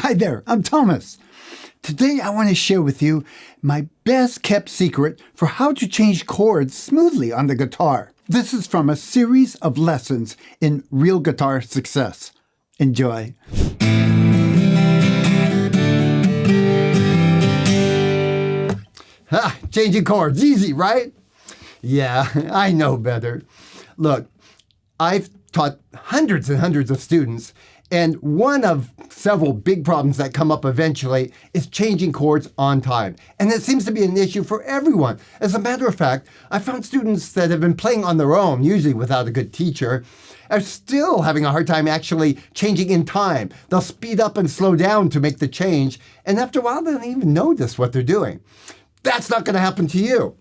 Hi there, I'm Thomas. Today I want to share with you my best kept secret for how to change chords smoothly on the guitar. This is from a series of lessons in real guitar success. Enjoy. Changing chords, easy, right? Yeah, I know better. Look, I've taught hundreds and hundreds of students, and one of several big problems that come up eventually is changing chords on time. And it seems to be an issue for everyone. As a matter of fact, I found students that have been playing on their own, usually without a good teacher, are still having a hard time actually changing in time. They'll speed up and slow down to make the change, and after a while, they don't even notice what they're doing. That's not going to happen to you.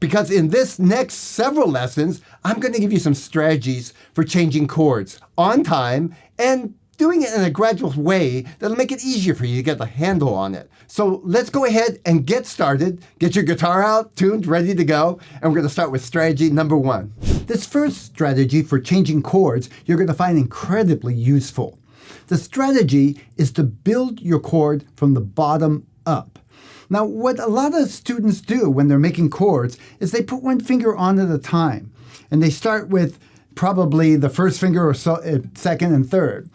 Because in this next several lessons, I'm going to give you some strategies for changing chords on time and doing it in a gradual way that'll make it easier for you to get a handle on it. So let's go ahead and get started. Get your guitar out, tuned, ready to go. And we're going to start with strategy number 1. This first strategy for changing chords, you're going to find incredibly useful. The strategy is to build your chord from the bottom up. Now, what a lot of students do when they're making chords is they put one finger on at a time. And they start with probably the first finger or second and third.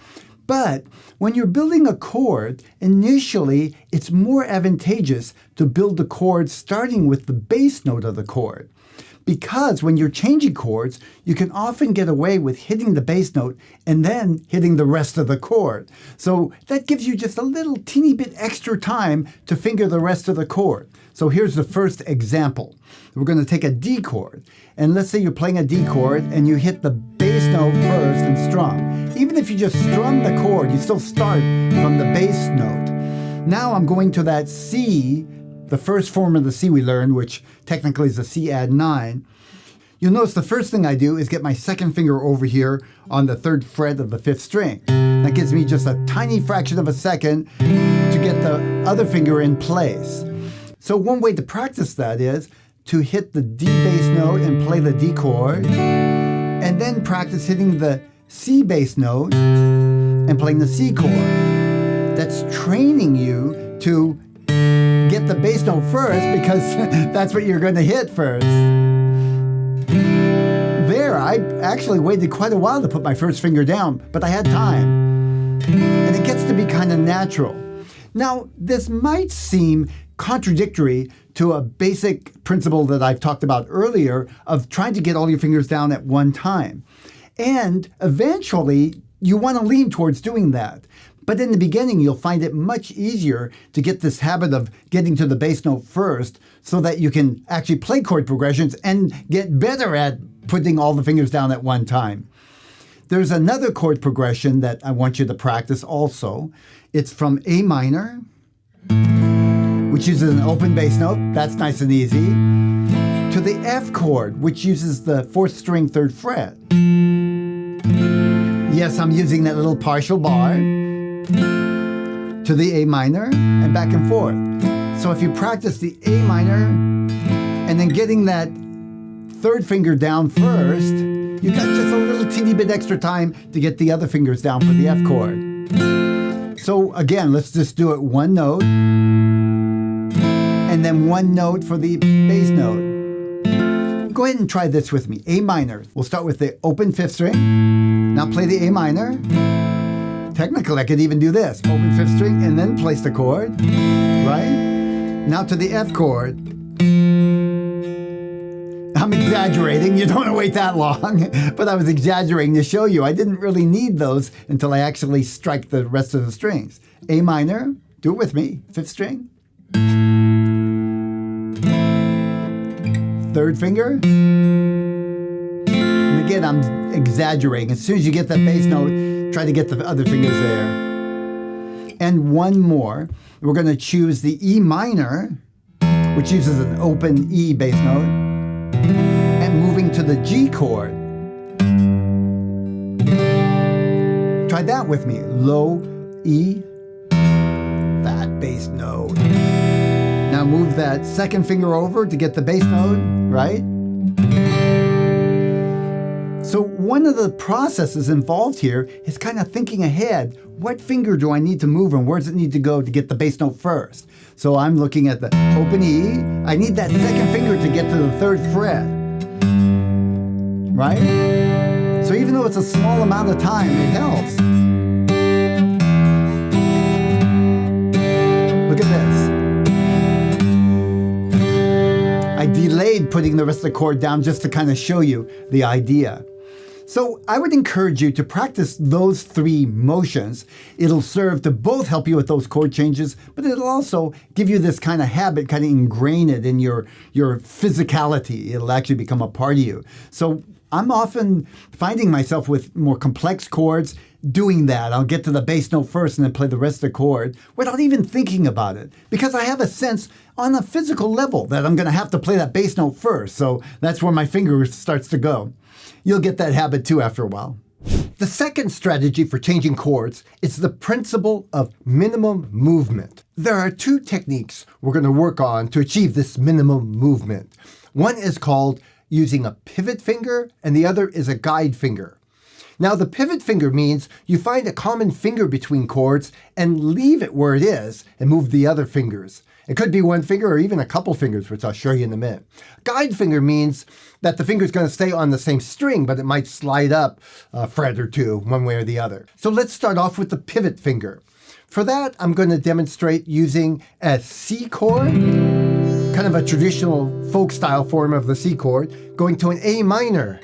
But when you're building a chord, initially it's more advantageous to build the chord starting with the bass note of the chord. Because when you're changing chords, you can often get away with hitting the bass note and then hitting the rest of the chord. So that gives you just a little teeny bit extra time to finger the rest of the chord. So here's the first example. We're going to take a D chord. And let's say you're playing a D chord and you hit the bass note first and strum. Even if you just strum the chord, you still start from the bass note. Now I'm going to that C, the first form of the C we learned, which technically is a C add 9. You'll notice the first thing I do is get my second finger over here on the 3rd fret of the 5th string. That gives me just a tiny fraction of a second to get the other finger in place. So one way to practice that is to hit the D bass note and play the D chord, and then practice hitting the C bass note and playing the C chord. That's training you to get the bass note first because that's what you're going to hit first. There, I actually waited quite a while to put my first finger down, but I had time. And it gets to be kind of natural. Now, this might seem contradictory to a basic principle that I've talked about earlier of trying to get all your fingers down at one time. And eventually, you want to lean towards doing that. But in the beginning, you'll find it much easier to get this habit of getting to the bass note first so that you can actually play chord progressions and get better at putting all the fingers down at one time. There's another chord progression that I want you to practice also. It's from A minor, which uses an open bass note. That's nice and easy. To the F chord, which uses the 4th string 3rd fret. Yes, I'm using that little partial bar. To the A minor and back and forth. So if you practice the A minor and then getting that 3rd finger down first, you got just a little teeny bit extra time to get the other fingers down for the F chord. So again, let's just do it one note and then one note for the bass note. Go ahead and try this with me. A minor. We'll start with the open 5th string. Now play the A minor. Technically, I could even do this. Open 5th string and then place the chord, right? Now to the F chord. I'm exaggerating. You don't want to wait that long, but I was exaggerating to show you. I didn't really need those until I actually strike the rest of the strings. A minor, do it with me, 5th string. 3rd finger. And again, I'm exaggerating. As soon as you get that bass note, try to get the other fingers there. And one more. We're going to choose the E minor, which uses an open E bass note, and moving to the G chord. Try that with me. Low E, fat bass note. Now move that 2nd finger over to get the bass note, right? So one of the processes involved here is kind of thinking ahead. What finger do I need to move and where does it need to go to get the bass note first? So I'm looking at the open E. I need that second finger to get to the 3rd fret. Right? So even though it's a small amount of time, it helps. Look at this. I delayed putting the rest of the chord down just to kind of show you the idea. So I would encourage you to practice those 3 motions. It'll serve to both help you with those chord changes, but it'll also give you this kind of habit, kind of ingrain it in your physicality. It'll actually become a part of you. So I'm often finding myself with more complex chords doing that. I'll get to the bass note first and then play the rest of the chord without even thinking about it, because I have a sense on a physical level that I'm going to have to play that bass note first. So that's where my finger starts to go. You'll get that habit too after a while. The second strategy for changing chords is the principle of minimum movement. There are 2 techniques we're going to work on to achieve this minimum movement. One is called using a pivot finger, and the other is a guide finger. Now, the pivot finger means you find a common finger between chords and leave it where it is and move the other fingers. It could be one finger or even a couple fingers, which I'll show you in a minute. Guide finger means that the finger is going to stay on the same string, but it might slide up a fret or 2, one way or the other. So let's start off with the pivot finger. For that, I'm going to demonstrate using a C chord, kind of a traditional folk style form of the C chord, going to an A minor.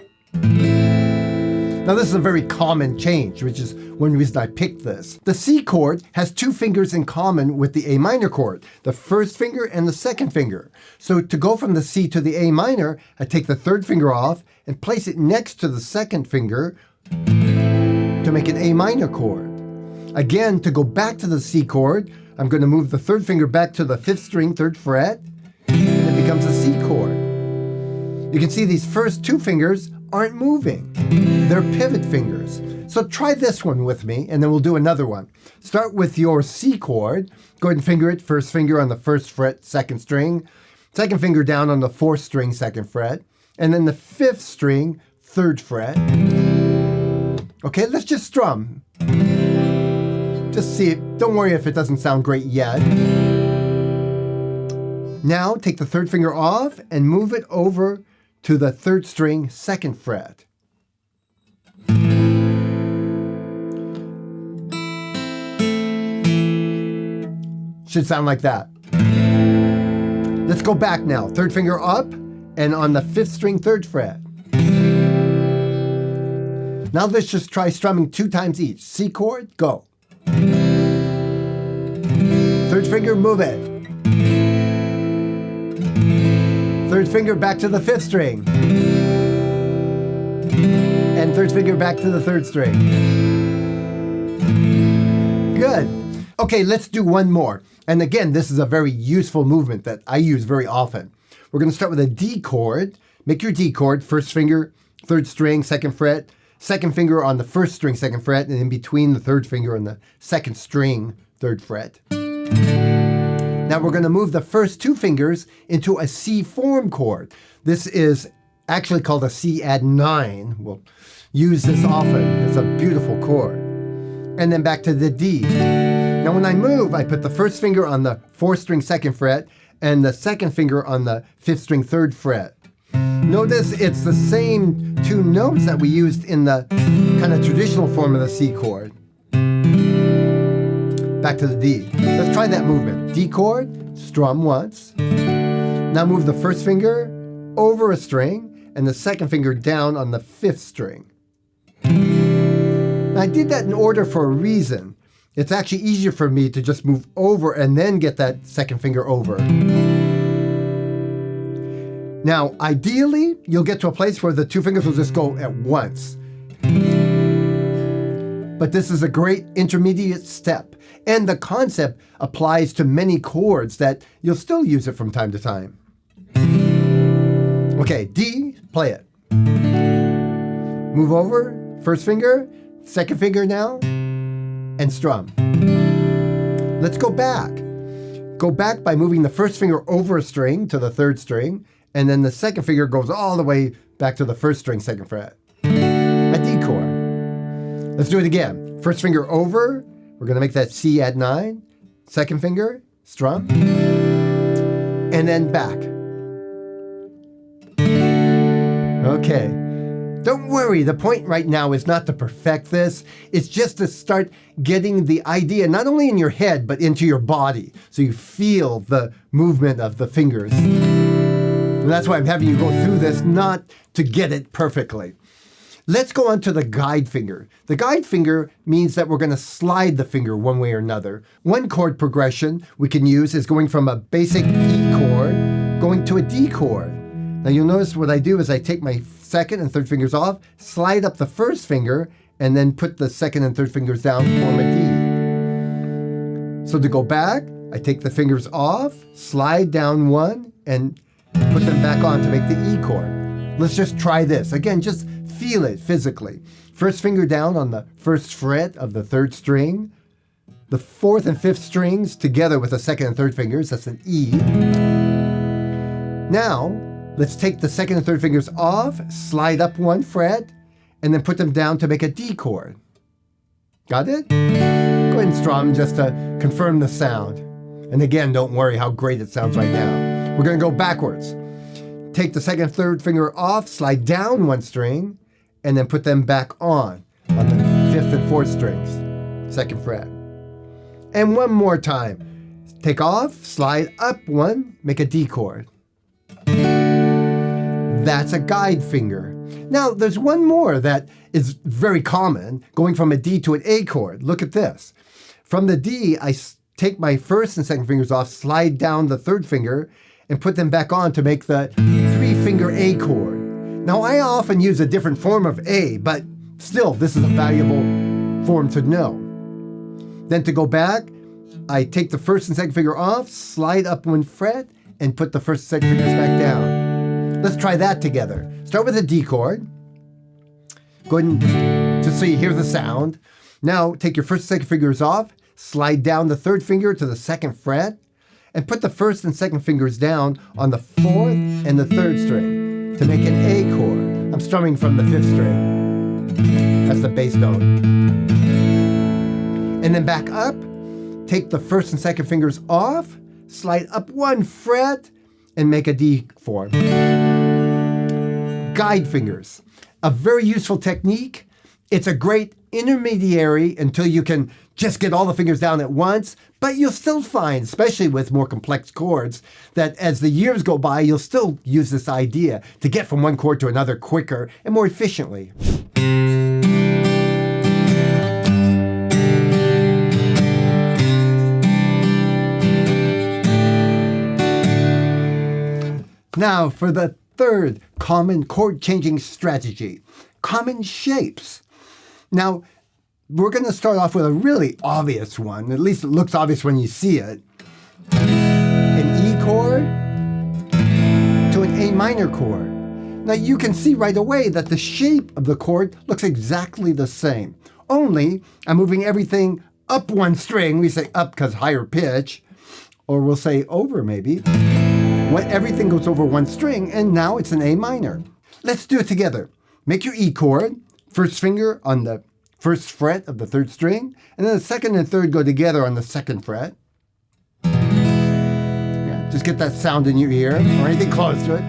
Now this is a very common change, which is one reason I picked this. The C chord has 2 fingers in common with the A minor chord, the first finger and the second finger. So to go from the C to the A minor, I take the 3rd finger off and place it next to the second finger to make an A minor chord. Again, to go back to the C chord, I'm going to move the 3rd finger back to the 5th string, 3rd fret, and it becomes a C chord. You can see these first 2 fingers aren't moving. They're pivot fingers. So try this one with me, and then we'll do another one. Start with your C chord. Go ahead and finger it. First finger on the 1st fret, 2nd string. Second finger down on the 4th string, 2nd fret. And then the 5th string, 3rd fret. Okay, let's just strum. Just see it. Don't worry if it doesn't sound great yet. Now take the 3rd finger off and move it over to the 3rd string, 2nd fret. Should sound like that. Let's go back now. 3rd finger up and on the 5th string, 3rd fret. Now let's just try strumming 2 times each. C chord, go. 3rd finger, move it. 3rd finger back to the 5th string. And 3rd finger back to the 3rd string. Good. Okay, let's do one more. And again, this is a very useful movement that I use very often. We're going to start with a D chord. Make your D chord, 1st finger, 3rd string, 2nd fret, 2nd finger on the 1st string, 2nd fret, and in between the 3rd finger on the 2nd string, 3rd fret. Now we're going to move the first 2 fingers into a C form chord. This is actually called a C add 9. We'll use this often. It's a beautiful chord. And then back to the D. Now when I move, I put the 1st finger on the 4th string, 2nd fret, and the 2nd finger on the 5th string, 3rd fret. Notice it's the same 2 notes that we used in the kind of traditional form of the C chord. Back to the D. Let's try that movement. D chord, strum once. Now move the 1st finger over a string and the 2nd finger down on the 5th string. Now I did that in order for a reason. It's actually easier for me to just move over and then get that 2nd finger over. Now, ideally, you'll get to a place where the 2 fingers will just go at once. But this is a great intermediate step, and the concept applies to many chords that you'll still use it from time to time. Okay, D, play it. Move over, 1st finger, 2nd finger now, and strum. Let's go back. Go back by moving the 1st finger over a string to the 3rd string, and then the 2nd finger goes all the way back to the 1st string, 2nd fret. Let's do it again. First finger over. We're going to make that C add 9. Second finger, strum. And then back. Okay. Don't worry, the point right now is not to perfect this. It's just to start getting the idea, not only in your head, but into your body. So you feel the movement of the fingers. And that's why I'm having you go through this, not to get it perfectly. Let's go on to the guide finger. The guide finger means that we're going to slide the finger one way or another. One chord progression we can use is going from a basic E chord, going to a D chord. Now you'll notice what I do is I take my second and third fingers off, slide up the first finger, and then put the second and third fingers down to form a D. So to go back, I take the fingers off, slide down one, and put them back on to make the E chord. Let's just try this. Again, just feel it physically. First finger down on the first fret of the third string. The fourth and fifth strings together with the second and third fingers, that's an E. Now, let's take the second and third fingers off, slide up one fret, and then put them down to make a D chord. Got it? Go ahead and strum just to confirm the sound. And again, don't worry how great it sounds right now. We're going to go backwards. Take the second and third finger off, slide down one string, and then put them back on the fifth and fourth strings, second fret. And one more time. Take off, slide up one, make a D chord. That's a guide finger. Now, there's one more that is very common, going from a D to an A chord. Look at this. From the D, I take my first and second fingers off, slide down the third finger, and put them back on to make the three-finger A chord. Now, I often use a different form of A, but still, this is a valuable form to know. Then to go back, I take the first and second finger off, slide up one fret, and put the first and second fingers back down. Let's try that together. Start with a D chord. Go ahead and just so you hear the sound. Now take your first and second fingers off, slide down the third finger to the second fret, and put the first and second fingers down on the fourth and the third string to make an A chord. I'm strumming from the fifth string. That's the bass note. And then back up, take the first and second fingers off, slide up one fret, and make a D form. Guide fingers, a very useful technique. It's a great intermediary until you can just get all the fingers down at once, but you'll still find, especially with more complex chords, that as the years go by, you'll still use this idea to get from one chord to another quicker and more efficiently. Now for the third common chord changing strategy, common shapes. Now, we're going to start off with a really obvious one. At least it looks obvious when you see it. An E chord to an A minor chord. Now you can see right away that the shape of the chord looks exactly the same. Only I'm moving everything up one string. We say up because higher pitch. Or we'll say over maybe. When everything goes over one string, and now it's an A minor. Let's do it together. Make your E chord, first finger on the first fret of the third string, and then the second and third go together on the second fret. Yeah, just get that sound in your ear, or anything close to it.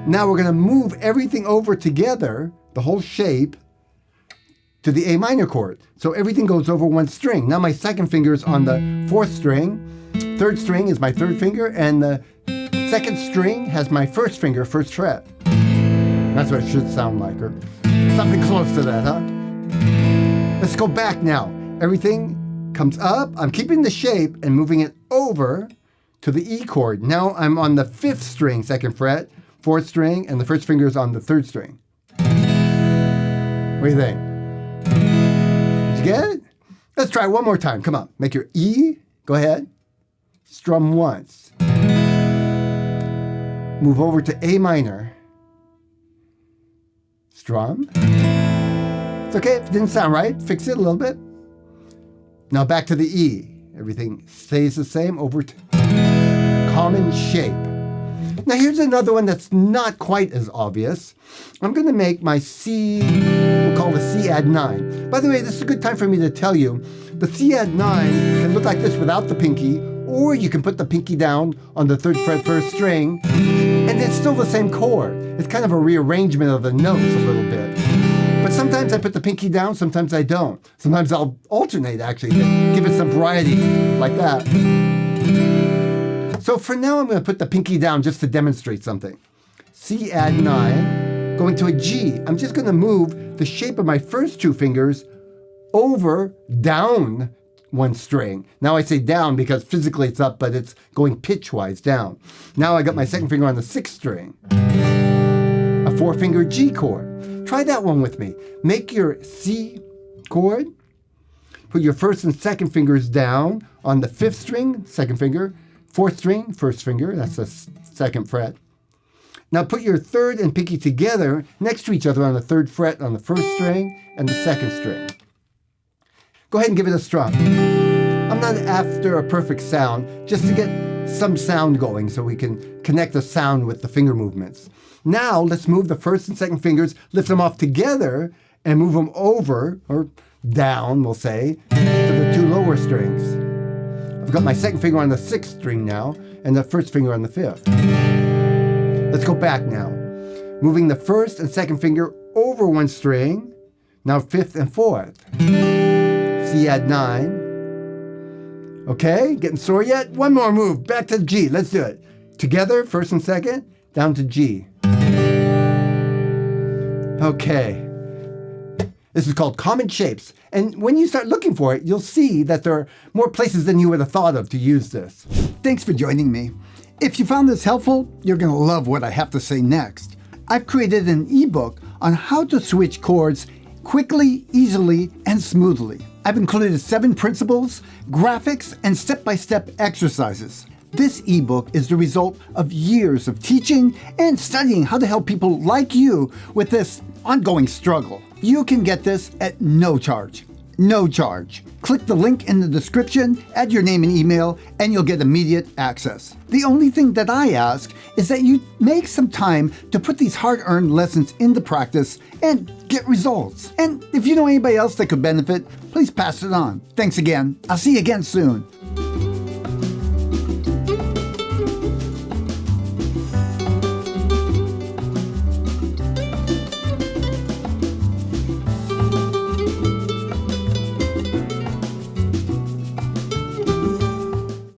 Now we're going to move everything over together, the whole shape, to the A minor chord. So everything goes over one string. Now my second finger is on the fourth string, third string is my third finger, and the second string has my first finger, first fret. That's what it should sound like, or something close to that, huh? Let's go back now. Everything comes up. I'm keeping the shape and moving it over to the E chord. Now I'm on the fifth string, second fret, fourth string, and the first finger is on the third string. What do you think? Did you get it? Let's try it one more time. Come on. Make your E. Go ahead. Strum once. Move over to A minor. Strum. It's okay if it didn't sound right. Fix it a little bit. Now back to the E. Everything stays the same over to common shape. Now here's another one that's not quite as obvious. I'm going to make my C, we'll call it a C add 9. By the way, this is a good time for me to tell you, the C add 9 can look like this without the pinky, or you can put the pinky down on the 3rd fret 1st string, and it's still the same chord. It's kind of a rearrangement of the notes a little bit. But sometimes I put the pinky down, sometimes I don't. Sometimes I'll alternate, actually, to give it some variety, like that. So for now, I'm going to put the pinky down just to demonstrate something. C add 9, going to a G. I'm just going to move the shape of my first 2 fingers over, down 1 string. Now I say down because physically it's up, but it's going pitch-wise down. Now I got my 2nd finger on the 6th string. A 4-finger G chord. Try that one with me. Make your C chord. Put your 1st and 2nd fingers down on the 5th string, 2nd finger. 4th string, 1st finger, that's the 2nd fret. Now put your 3rd and pinky together next to each other on the 3rd fret on the 1st string and the 2nd string. Go ahead and give it a strum. I'm not after a perfect sound, just to get some sound going so we can connect the sound with the finger movements. Now let's move the 1st and 2nd fingers, lift them off together and move them over, or down, we'll say, to the 2 lower strings. I've got my 2nd finger on the 6th string now, and the 1st finger on the 5th. Let's go back now. Moving the 1st and 2nd finger over 1 string, now 5th and 4th. C add 9. Okay, getting sore yet? One more move, back to G, let's do it. Together, 1st and 2nd, down to G. Okay. This is called common shapes. And when you start looking for it, you'll see that there are more places than you would have thought of to use this. Thanks for joining me. If you found this helpful, you're going to love what I have to say next. I've created an ebook on how to switch chords quickly, easily, and smoothly. I've included 7 principles, graphics, and step-by-step exercises. This ebook is the result of years of teaching and studying how to help people like you with this ongoing struggle. You can get this at no charge. No charge. Click the link in the description, add your name and email, and you'll get immediate access. The only thing that I ask is that you make some time to put these hard-earned lessons into practice and get results. And if you know anybody else that could benefit, please pass it on. Thanks again. I'll see you again soon.